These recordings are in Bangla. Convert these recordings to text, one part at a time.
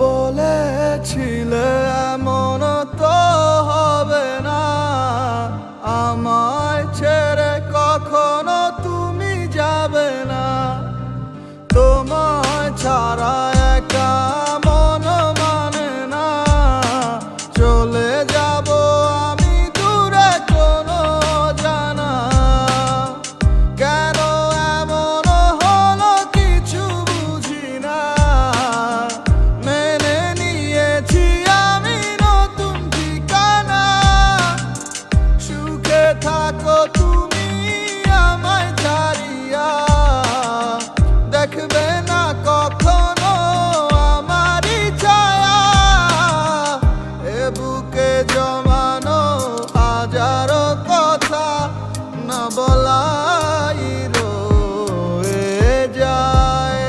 বলেছিলে এমন তো হবে না, আমায় ছেড়ে কখনো তুমি যাবে না। তোমায় ছাড়া একা মন মানে না, চলে যাব আমি দূরে কোনো জানা। কেন এমন হলো কিছু বুঝি না, মেনে নিয়েছি আমি নতুন ঠিকানা। সুখে থাকো তুমি আমায় ছাড়িয়া, দেখবে না কখনো আমারই ছায়া। এ বুকে জমানো হাজারো কথা না বলাই রয়ে যায়।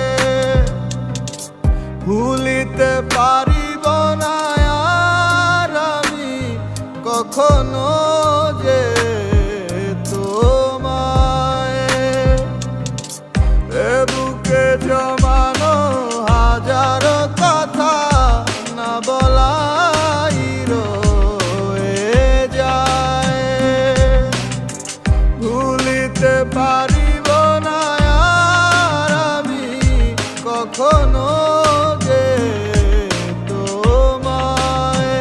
ভুলিতে পারিব না আর আমি কখনো যে তোমায়। এ বুকে জমানো হাজারো কথা না বলাই রয়ে যায়। ভুলিতে পারিব না আর আমি কখনো যে তোমায়।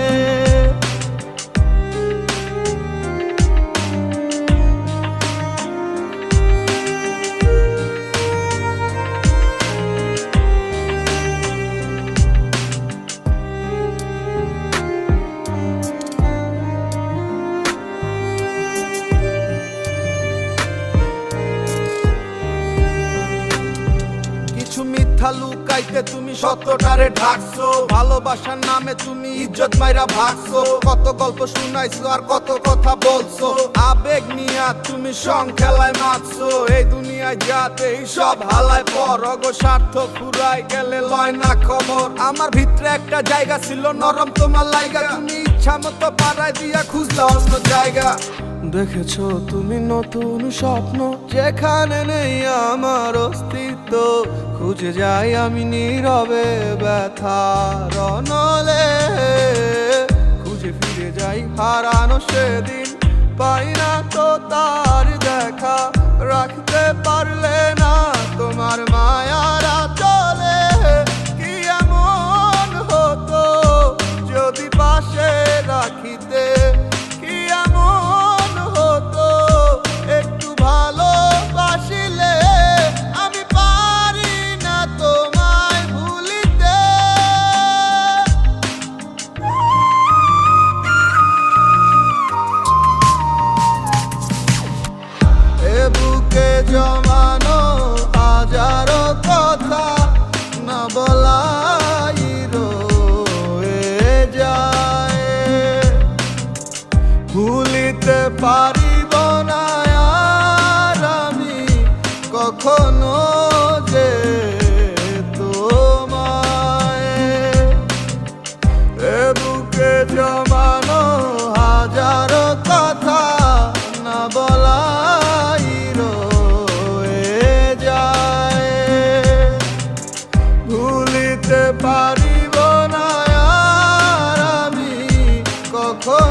কিছু মিথ্যা লুকাইতে তুমি সত্যটারে ঢাকছো, ভালোবাসার নামে তুমি ইজ্জত মাইরা ভাগছো। কত গল্প শুনাইছো আর কত কথা বলছো, আবেগ নিয়া তুমি সং খেলায় মারছো। এই দুনিয়ায় যাতে সব হালায় পর, অগো স্বার্থ ফুরাই গেলে লয় না খবর। আমার ভিতরে একটা জায়গা ছিল নরম তোমার লাইগা, তুমি ইচ্ছা মতো পাড়ায় দিয়া খুঁজলা অন্য জায়গা। দেখেছো তুমি নতুন স্বপ্ন, যেখানে নেই আমার অস্তিত্ব। খুঁজে যাই আমি নীরবে ব্যথার অনলে, খুঁজে ফিরে যাই হারানো সেদিন। পাই না তো তার দেখা, রাখতে পারলে না তোমার মায়ারা চলে। কি এমন হতো যদি পাশে রাখিতে, কি এমন হতো একটু ভালোবাসিলে। আমি পারি না তোমায় ভুলিতে। এ বুকে জমানো হাজারো কথা না বলাই রয়ে যায়। ভুলিতে পারিব না আর আমি কখনো যে তোমায়। এ বুকে জমানো হাজারো কথা না বলাই রয়ে যায়। ভুলিতে পারিব না আর আমি কখনো